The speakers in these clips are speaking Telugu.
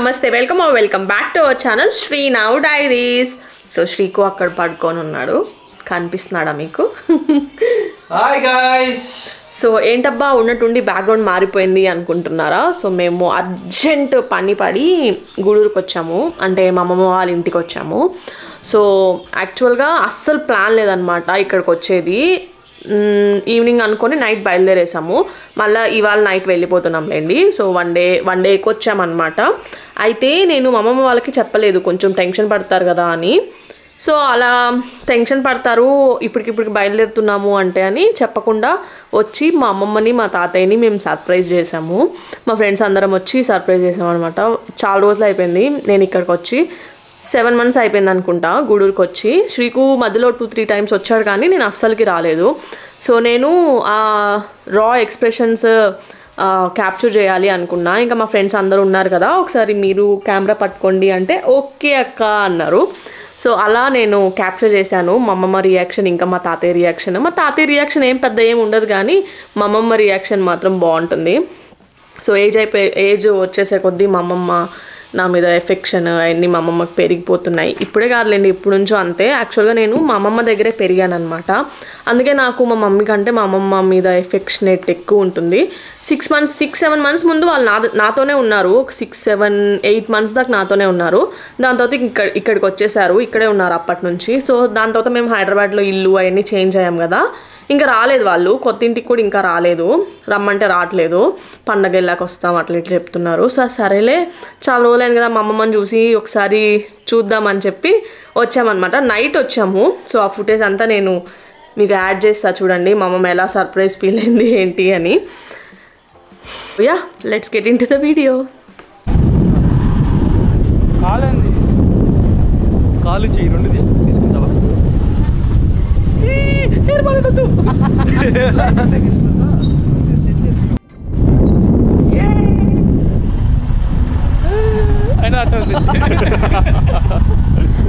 నమస్తే welcome back to our channel Sri now diaries. So శ్రీకు అక్కడ పడుకొని ఉన్నాడు, కనిపిస్తున్నాడా మీకు? Hi guys. సో ఏంటబ్బా ఉన్నట్టుండి బ్యాక్గ్రౌండ్ మారిపోయింది అనుకుంటున్నారా? సో మేము అర్జెంట్ పని పడి గూడూరుకి వచ్చాము, అంటే మా అమ్మమ్మ వాళ్ళ ఇంటికి వచ్చాము. సో యాక్చువల్గా అస్సలు ప్లాన్ లేదనమాట ఇక్కడికి వచ్చేది. ఈవినింగ్ అనుకొని నైట్ బయలుదేరేసాము, మళ్ళీ ఇవాళ నైట్ వెళ్ళిపోతున్నాంలేండి. సో వన్ డేకి వచ్చామన్నమాట. అయితే నేను మా అమ్మమ్మ వాళ్ళకి చెప్పలేదు, కొంచెం టెన్షన్ పడతారు కదా అని. సో అలా టెన్షన్ పడతారు ఇప్పటికిప్పటికి బయలుదేరుతున్నాము అంటే అని చెప్పకుండా వచ్చి మా అమ్మమ్మని మా తాతయ్యని మేము సర్ప్రైజ్ చేసాము. మా ఫ్రెండ్స్ అందరం వచ్చి సర్ప్రైజ్ చేసాము అనమాట. చాలా రోజులు అయిపోయింది నేను ఇక్కడికి వచ్చి, 7 months అయిపోయింది అనుకుంటా గూడూరుకి వచ్చి. శ్రీకు మధ్యలో 2-3 times వచ్చాడు కానీ నేను అస్సలకి రాలేదు. సో నేను ఆ రా ఎక్స్ప్రెషన్స్ క్యాప్చర్ చేయాలి అనుకున్నా. ఇంకా మా ఫ్రెండ్స్ అందరూ ఉన్నారు కదా, ఒకసారి మీరు కెమెరా పట్టుకోండి అంటే ఓకే అక్క అన్నారు. సో అలా నేను క్యాప్చర్ చేశాను మా అమ్మమ్మ రియాక్షన్, ఇంకా మా తాతయ్య రియాక్షన్. మా తాతయ్య రియాక్షన్ ఏం ఉండదు కానీ మా అమ్మమ్మ రియాక్షన్ మాత్రం బాగుంటుంది. సో ఏజ్ వచ్చేసే కొద్దీ మా అమ్మమ్మ నా మీద ఎఫెక్షన్ అవన్నీ మా అమ్మమ్మకి పెరిగిపోతున్నాయి. ఇప్పుడే కాదులేండి, ఇప్పుడు నుంచో అంతే. యాక్చువల్గా నేను మా అమ్మమ్మ దగ్గరే పెరిగాను అనమాట. అందుకే నాకు మా మమ్మీ కంటే మా అమ్మమ్మ మీద ఎఫెక్షనేట్ ఎక్కువ ఉంటుంది. 6-7 months ముందు వాళ్ళు నాతోనే ఉన్నారు. 6-7-8 months దాకా నాతోనే ఉన్నారు. దాని తర్వాత ఇక్కడికి వచ్చేసారు, ఇక్కడే ఉన్నారు అప్పటి నుంచి. సో దాని తర్వాత మేము హైదరాబాద్లో ఇల్లు అవన్నీ చేంజ్ అయ్యాం కదా, ఇంకా రాలేదు వాళ్ళు. కొత్త ఇంటికి కూడా ఇంకా రాలేదు, రమ్మంటే రావట్లేదు, పండగ వెళ్ళాక వస్తాం అట్లా ఇట్లా చెప్తున్నారు. సో సరేలే చాలా రోజులైంది కదా మా అమ్మమ్మని చూసి ఒకసారి చూద్దామని చెప్పి వచ్చామన్నమాట. నైట్ వచ్చాము. సో ఆ ఫుటేజ్ అంతా నేను మీకు యాడ్ చేస్తా చూడండి, మా అమ్మమ్మ ఎలా సర్ప్రైజ్ ఫీల్ అయింది ఏంటి అని. Yeah let's get into the video. కాలు చెయ్యి రెండు తీసుకుంటావా?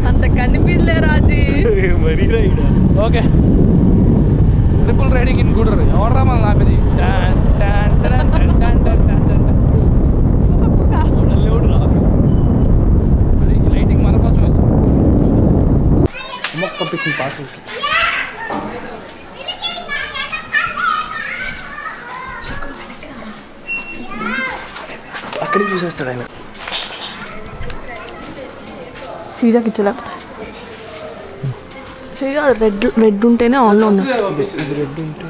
అంత కనిపించలే Raji. Okay, triple riding in Gudur. ఎవరు మన నాపేది లైటింగ్ మన కోసం వచ్చింది. పంపించింది పార్సల్. అక్కడికి చూసేస్తాడు ఆయన. శ్రీజాకి ఇచ్చలేకపోతే శ్రీజా రెడ్ ఉంటేనే ఆన్లో ఉన్నా. రెడ్ ఉంటే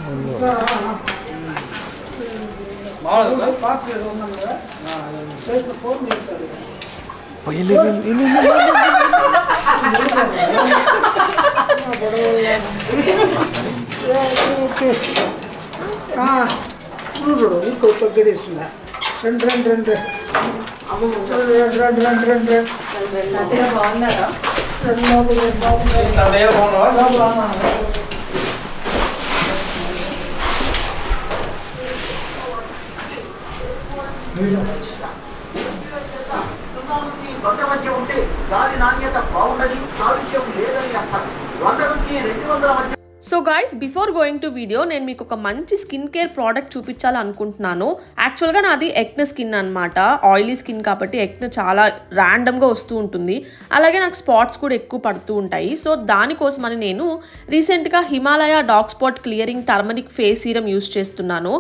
so guys before going to video నేను మీకు ఒక మంచి స్కిన్ కేర్ ప్రోడక్ట్ చూపించాలి అనుకుంటున్నాను. యాక్చువల్గా నాది ఎక్నే స్కిన్ అనమాట, ఆయిలీ స్కిన్ కాబట్టి ఎక్నే చాలా ర్యాండమ్గా వస్తూ ఉంటుంది, అలాగే నాకు స్పాట్స్ కూడా ఎక్కువ పడుతూ ఉంటాయి. సో దానికోసమని నేను రీసెంట్గా Himalaya dark spot clearing turmeric face serum use చేస్తున్నాను.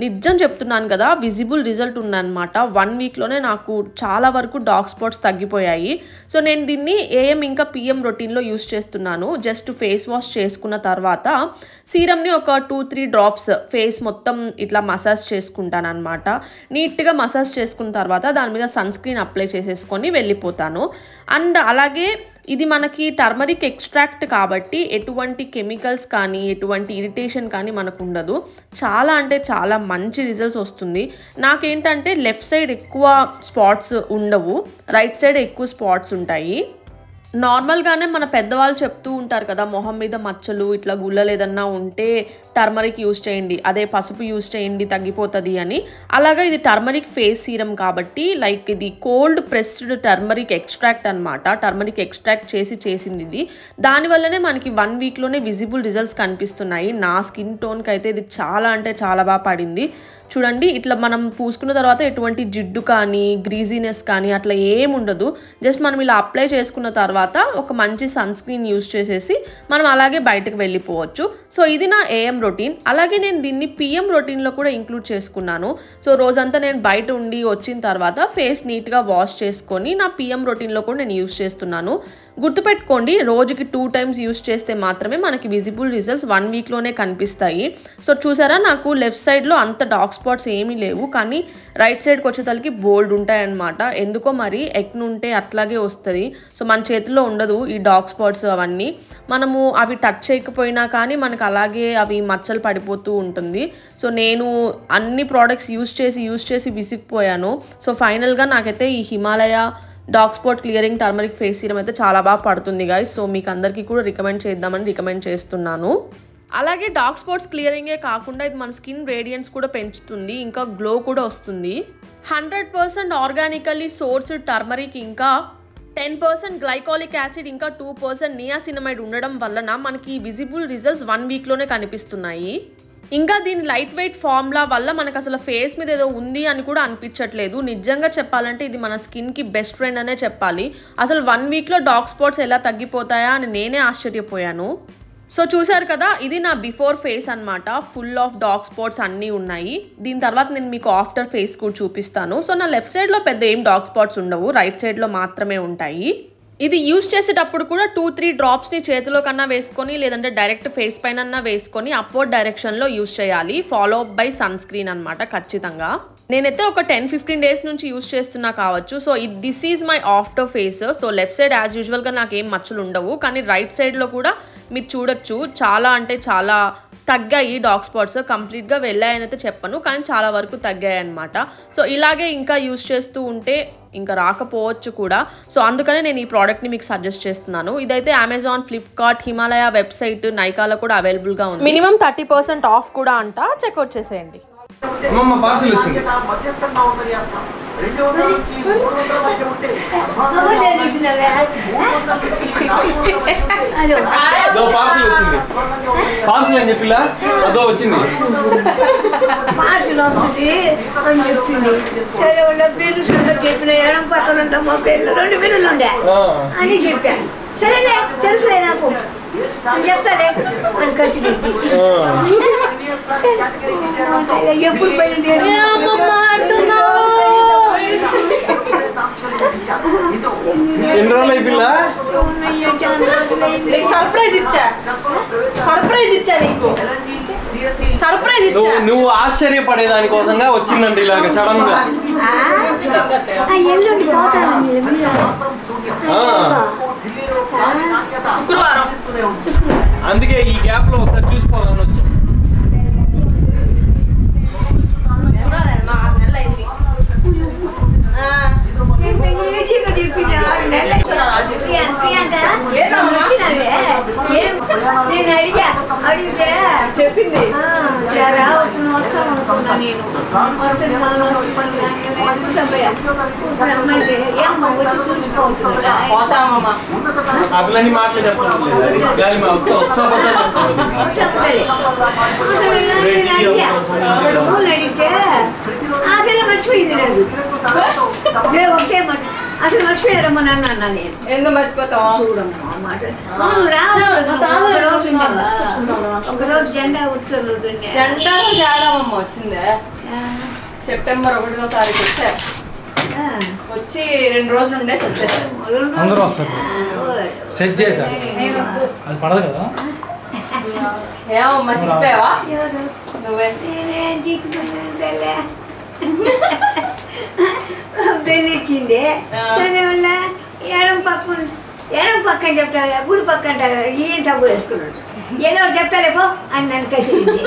నిజం చెప్తున్నాను కదా, విజిబుల్ రిజల్ట్ ఉందన్నమాట. 1 weekలోనే నాకు చాలా వరకు డార్క్ స్పాట్స్ తగ్గిపోయాయి. సో నేను దీన్ని AM ఇంకా PM రొటీన్లో యూస్ చేస్తున్నాను. జస్ట్ ఫేస్ వాష్ చేసుకున్న తర్వాత సీరమ్ని ఒక 2-3 drops ఫేస్ మొత్తం ఇట్లా మసాజ్ చేసుకుంటాను అనమాట. నీట్గా మసాజ్ చేసుకున్న తర్వాత దాని మీద సన్ స్క్రీన్ అప్లై చేసేసుకొని వెళ్ళిపోతాను. అండ్ అలాగే ఇది మనకి టర్మరిక్ ఎక్స్ట్రాక్ట్ కాబట్టి ఎటువంటి కెమికల్స్ కానీ ఎటువంటి ఇరిటేషన్ కానీ మనకు ఉండదు. చాలా అంటే చాలా మంచి రిజల్ట్స్ వస్తుంది. నాకేంటంటే లెఫ్ట్ సైడ్ ఎక్కువ స్పాట్స్ ఉండవు, రైట్ సైడ్ ఎక్కువ స్పాట్స్ ఉంటాయి. నార్మల్గానే మన పెద్దవాళ్ళు చెప్తూ ఉంటారు కదా, మొహం మీద మచ్చలు ఇట్లా గుల్లలు ఏదన్నా ఉంటే టర్మరిక్ యూజ్ చేయండి, అదే పసుపు యూజ్ చేయండి తగ్గిపోతుంది అని. అలాగా ఇది టర్మరిక్ ఫేస్ సీరం కాబట్టి లైక్ ఇది కోల్డ్ ప్రెస్డ్ టర్మరిక్ ఎక్స్ట్రాక్ట్ అనమాట. టర్మరిక్ ఎక్స్ట్రాక్ట్ చేసింది ఇది. దానివల్లనే మనకి 1 వీక్లోనే విజిబుల్ రిజల్ట్స్ కనిపిస్తున్నాయి. నా స్కిన్ టోన్కి అయితే ఇది చాలా అంటే చాలా బాగా పడింది. చూడండి, ఇట్లా మనం పూసుకున్న తర్వాత ఎటువంటి జిడ్డు కానీ గ్రీజీనెస్ కానీ అట్లా ఏముండదు. జస్ట్ మనం ఇలా అప్లై చేసుకున్న తర్వాత ఒక మంచి సన్ స్క్రీన్ యూజ్ చేసేసి మనం అలాగే బయటకు వెళ్ళిపోవచ్చు. సో ఇది నా AM రొటీన్. అలాగే నేను దీన్ని PM రొటీన్లో కూడా ఇంక్లూడ్ చేసుకున్నాను. సో రోజంతా నేను బయట ఉండి వచ్చిన తర్వాత ఫేస్ నీట్గా వాష్ చేసుకొని నా PM రొటీన్లో కూడా నేను యూజ్ చేస్తున్నాను. గుర్తుపెట్టుకోండి, రోజుకి 2 టైమ్స్ యూజ్ చేస్తే మాత్రమే మనకి విజిబుల్ రిజల్ట్స్ 1 వీక్లోనే కనిపిస్తాయి. సో చూసారా, నాకు లెఫ్ట్ సైడ్లో అంత డార్క్ స్పాట్స్ ఏమీ లేవు, కానీ రైట్ సైడ్కి వచ్చేసరికి బోల్డ్ ఉంటాయన్నమాట. ఎందుకో మరి ఎక్ను ఉంటే అట్లాగే వస్తుంది. సో మన చేతిలో ఉండదు ఈ డార్క్ స్పాట్స్ అవన్నీ. మనము అవి టచ్ చేయకపోయినా కానీ మనకు అలాగే అవి మచ్చలు పడిపోతూ ఉంటుంది. సో నేను అన్ని ప్రోడక్ట్స్ యూజ్ చేసి విసిగిపోయాను. సో ఫైనల్గా నాకైతే ఈ Himalaya dark spot clearing turmeric face serum అయితే చాలా బాగా పడుతుంది గాయ్స్. సో మీకు అందరికీ కూడా రికమెండ్ చేస్తున్నాను. అలాగే డార్క్ స్పాట్స్ క్లియరింగే కాకుండా ఇది మన స్కిన్ రేడియన్స్ కూడా పెంచుతుంది, ఇంకా గ్లో కూడా వస్తుంది. 100% ఆర్గానికల్లీ సోర్స్డ్ టర్మరిక్, ఇంకా 10% గ్లైకాలిక్ యాసిడ్, ఇంకా 2% నియాసినమైడ్ ఉండడం వలన మనకి విజిబుల్ రిజల్ట్స్ 1 వీక్లోనే కనిపిస్తున్నాయి. ఇంకా దీని లైట్ వెయిట్ ఫార్ములా వల్ల మనకు అసలు ఫేస్ మీద ఏదో ఉంది అని కూడా అనిపించట్లేదు. నిజంగా చెప్పాలంటే ఇది మన స్కిన్కి బెస్ట్ ఫ్రెండ్ అనే చెప్పాలి. అసలు 1 వీక్లో డార్క్ స్పాట్స్ ఎలా తగ్గిపోతాయా అని నేనే ఆశ్చర్యపోయాను. సో చూసారు కదా, ఇది నా బిఫోర్ ఫేస్ అనమాట. ఫుల్ ఆఫ్ డార్క్ స్పాట్స్ అన్నీ ఉన్నాయి. దీని తర్వాత నేను మీకు ఆఫ్టర్ ఫేస్ కూడా చూపిస్తాను. సో నా లెఫ్ట్ సైడ్లో పెద్ద ఏం డార్క్ స్పాట్స్ ఉండవు, రైట్ సైడ్లో మాత్రమే ఉంటాయి. ఇది యూజ్ చేసేటప్పుడు కూడా 2-3 డ్రాప్స్ని చేతిలో కన్నా వేసుకొని, లేదంటే డైరెక్ట్ ఫేస్ పైన వేసుకొని అప్వర్డ్ డైరెక్షన్లో యూజ్ చేయాలి. Follow up by sunscreen అనమాట ఖచ్చితంగా. నేనైతే ఒక 10-15 డేస్ నుంచి యూజ్ చేస్తున్నా కావచ్చు. So this is my after face. So left side as యూజువల్గా నాకేం మచ్చలు ఉండవు, కానీ రైట్ సైడ్లో కూడా మీరు చూడొచ్చు చాలా అంటే చాలా తగ్గాయి డార్క్ స్పాట్స్. కంప్లీట్గా వెళ్ళాయని అయితే చెప్పను, కానీ చాలా వరకు తగ్గాయి అనమాట. సో ఇలాగే ఇంకా యూజ్ చేస్తూ ఉంటే ఇంకా రాకపోవచ్చు కూడా. సో అందుకనే నేను ఈ ప్రోడక్ట్ని మీకు సజెస్ట్ చేస్తున్నాను. ఇదైతే అమెజాన్, ఫ్లిప్కార్ట్, హిమాలయ వెబ్సైట్, నైకాలో కూడా అవైలబుల్గా ఉంది. మినిమం 30% ఆఫ్ కూడా అంట, చెక్అవుట్ చేసేయండి. అమ్మమ్మ పార్సల్ వచ్చింది. పార్సల్ అని చెప్పిలా అదో వచ్చింది. పార్సల్ వస్తుంది అని చెప్పింది. సరే వాళ్ళ పేరు సంగతి చెప్పిన ఎడం పక్కన మా పేర్లు 2 బిల్లులు ఉండే అని చెప్పాను. సరేలే తెలుసులే నాకు చెప్తాలే అని కలిసి ఎప్పుడు బయలుదేరి ఎన్ని రోజులు అయిపోయిందా? సర్ప్రైజ్ ఇచ్చా నీకు. నువ్వు ఆశ్చర్యపడే దానికోసంగా వచ్చిందండి ఇలాగ సడన్ గా. ఎల్లుండి శుక్రవారం, అందుకే ఈ గ్యాప్ లో ఒకసారి చూసిపోవాలని వచ్చాం. నేను అడిగితే చెప్పింది వచ్చిన వస్తాను అనుకున్నా. నేను ఏమో వచ్చి చూసుకోవచ్చు. అప్పులన్నీ మాటలు చెప్తాను. అడిగితే ఆ పిల్ల మర్చిపోయింది. లేదు ఒకే మాట అసలు మర్చిపోయారమ్మా నాన్న అన్నా. నేను ఎందుకు మర్చిపోతావా? చూడమ్మా మాట ఒకరోజు జెండా ఉత్సవం జెండా తేడామమ్మ వచ్చిందే. సెప్టెంబర్ 1వ తారీఖు వచ్చి 2 రోజులు ఉండే అందరూ వస్తారు. సెట్ చేశారు, అది పడదు కదా. ఏమమ్మా చిక్కిపోయావా నువ్వే? బెల్లిచ్చింది. సరే వల్ల ఎడం పక్కన చెప్తా, గుడి పక్కన ఏం తగ్గు వేసుకున్నాడు. ఏదో ఒకటి చెప్తారేపో అని నన్ను కసిరింది.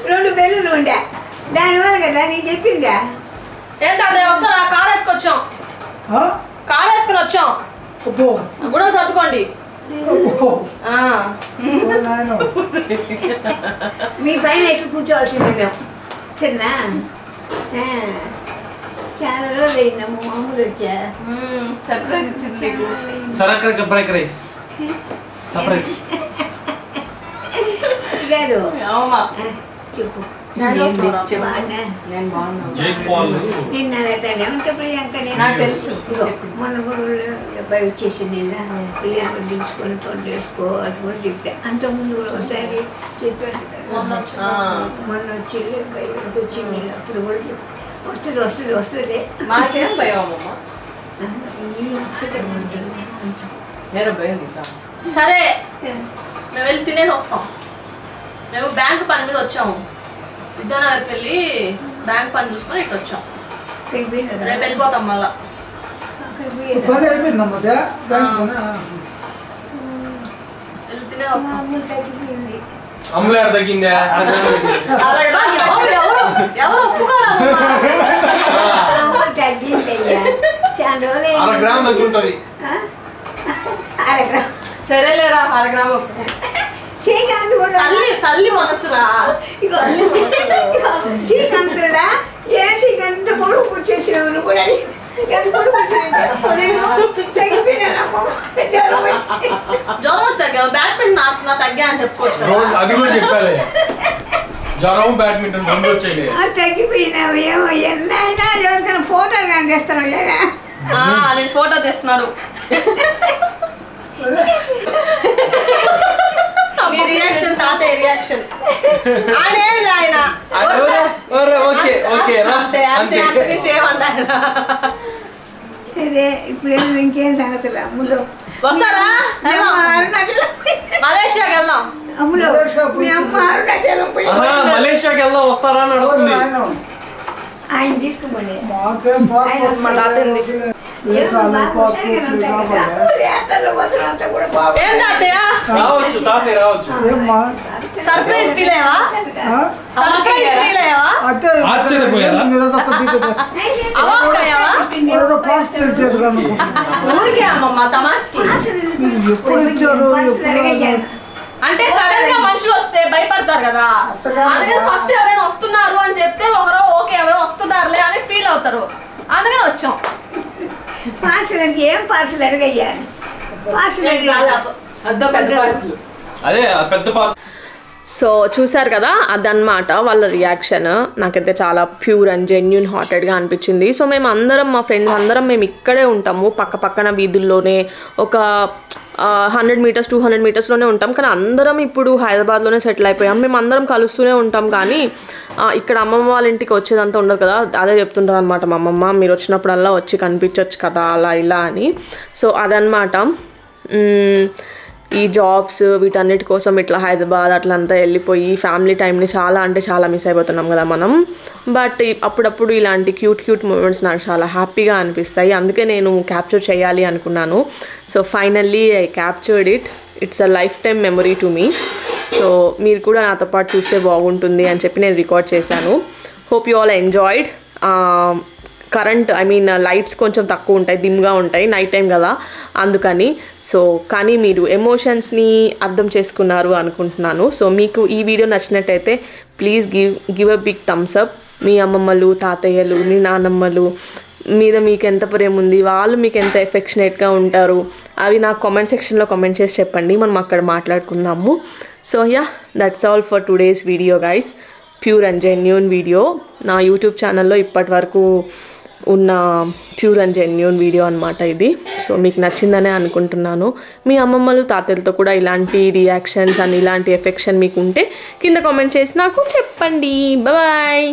2 బెల్లులు ఉండే దానివల్ల కదా నేను చెప్పిందా. ఏంటో వస్తా కార్ వేసుకొచ్చాం. కార్ వేసుకుని వచ్చాం కూడా చదువుకోండి మీ పైన ఎక్కి కూర్చోవాల్సిందే మేము సరేనా చాలా రోజులు అయిందమ్మ మామూలు వచ్చా సర్ప్రైజ్ ఇచ్చింది సరక్ర రైస్ సర్ప్రైజ్ లేదు అవుమా చెప్పు నేను బాగున్నాను నిన్న ఉంటే ప్రియాంక నాకు తెలుసు మొన్న కూడా అబ్బాయి వచ్చేసి నిన్న ప్రియాంక పిలుచుకొని ఫోన్ చేసుకో అది కూడా చెప్పా అంతకుముందు కూడా ఒకసారి చెప్పాను మొన్న వచ్చి అబ్బాయి వచ్చింది అప్పుడు కూడా వస్తుంది వస్తుంది వస్తుంది మాకేం భయం అమ్మమ్మ నేను భయం సరే మేము వెళ్ళి తినేసి వస్తాం మేము బ్యాంక్ పని మీద వచ్చాము విద్యానగర్కి వెళ్ళి బ్యాంక్ పని చూసుకొని ఇటు వచ్చాం రేపు వెళ్ళిపోతాం మళ్ళా వెళ్ళి తినేసి వస్తాం అమ్ములాడు తగ్గిందా ఎవరు ఒప్పుకోరా తగ్గిందయ్యా చాలా రోజులు 1 గ్రామ్ తగ్గుంటది సరేలేరా 1 గ్రాము శ్రీకాంత్ కూడా తల్లి మనసురా శ్రీకాంతుడా ఏ శ్రీకాంత్ కొడుకు వచ్చేసినావు నువ్వు కూడా జ్వరం వస్తే తగ్గా బ్యాడ్మింటన్ నా తగ్గా అని చెప్పుకోవచ్చు అది కూడా చెప్పాలి జ్వరం బ్యాడ్మింటన్ రెండు వచ్చాయి తగ్గిపోయినావు ఏమో ఎన్నైనా ఎవరికైనా ఫోటోలు కానీ తెస్తాను లేదా నేను ఫోటో తెస్తున్నాడు మీ రియాక్షన్ తాతయ్య రియాక్షన్ ఆయన అంతే చేయమంట సరే ఇప్పుడు ఇంకేం సంగతులు అమ్ములు వస్తారా మలేషియాకి వెళ్దాం అమ్ములు మీ అమ్మ అరుణాచలం పోయి మలేషియాకి వెళ్దాం వస్తారా అని అడుగుతుంది ఆయన తీసుకోండి మా తాతయ్య ఏం తాతయ్య రావచ్చు తాతయ్య రావచ్చు సర్ప్రైజ్ ఫీల్ అయ్యావా సర్ప్రైజ్ ఫీల్ అయ్యావా ఆశ్చర్యపోయారా అవాక్ అయ్యావా ఊరికే అమ్మమ్మ తమాష్కి అంటే సడన్ గా మనుషులు వస్తే భయపడతారు కదా అందుకని ఫస్ట్ ఎవరైనా వస్తున్నారు అని చెప్తే ఒకరు ఓకే ఎవరో వస్తున్నారులే అని ఫీల్ అవుతారు అందుకని వచ్చాం పార్సల్ ఏం పార్సల్ అడిగయ్యా పార్సల్ అదే పెద్ద పార్సల్ సో చూసారు కదా అదనమాట వాళ్ళ రియాక్షన్ నాకైతే చాలా ప్యూర్ అండ్ జెన్యున్ హార్టెడ్గా అనిపించింది సో మేము అందరం మా ఫ్రెండ్స్ అందరం మేము ఇక్కడే ఉంటాము పక్క పక్కన వీధుల్లోనే ఒక 100 మీటర్స్ 200 మీటర్స్లోనే ఉంటాం కానీ అందరం ఇప్పుడు హైదరాబాద్లోనే సెటిల్ అయిపోయాం మేము అందరం కలుస్తూనే ఉంటాం కానీ ఇక్కడ అమ్మమ్మ వాళ్ళ ఇంటికి వచ్చేదంతా ఉండదు కదా అదే చెప్తుంటారు అనమాట మా అమ్మమ్మ మీరు వచ్చినప్పుడల్లా వచ్చి కనిపించవచ్చు కదా అలా ఇలా అని సో అదనమాట ఈ జాబ్స్ వీటన్నిటి కోసం ఇట్లా హైదరాబాద్ అట్లంతా వెళ్ళిపోయి ఫ్యామిలీ టైంని చాలా అంటే చాలా మిస్ అయిపోతున్నాం కదా మనం బట్ అప్పుడప్పుడు ఇలాంటి క్యూట్ మూమెంట్స్ నాకు చాలా హ్యాపీగా అనిపిస్తాయి అందుకే నేను క్యాప్చర్ చేయాలి అనుకున్నాను so finally I captured it's a life time memory to me so మీరు కూడా నాతో పాటు చూస్తే బాగుంటుంది అని చెప్పి నేను రికార్డ్ చేశాను hope you all enjoyed current lights కొంచెం తక్కువ ఉంటాయి డిమ్గా ఉంటాయి నైట్ టైం కదా అందుకని సో కానీ మీరు ఎమోషన్స్ని అర్థం చేసుకున్నారు అనుకుంటున్నాను సో మీకు ఈ వీడియో నచ్చినట్టయితే please give a big thumbs up మీ అమ్మమ్మలు తాతయ్యలు మీ నాన్నమ్మలు మీద మీకు ఎంత ప్రేమ ఉంది వాళ్ళు మీకు ఎంత ఎఫెక్షనేట్గా ఉంటారు అవి నాకు కామెంట్ సెక్షన్లో కామెంట్ చేసి చెప్పండి మనం అక్కడ మాట్లాడుకుందాము so yeah that's all for today's video guys pure and genuine video నా యూట్యూబ్ ఛానల్లో ఇప్పటి వరకు ఉన్న ప్యూర్ అండ్ జెన్యూన్ వీడియో అనమాట ఇది సో మీకు నచ్చిందనే అనుకుంటున్నాను మీ అమ్మమ్మలు తాతయ్యలతో కూడా ఇలాంటి రియాక్షన్స్ అండ్ ఇలాంటి ఎఫెక్షన్ మీకు ఉంటే కింద కామెంట్ చేసి నాకు చెప్పండి బాయ్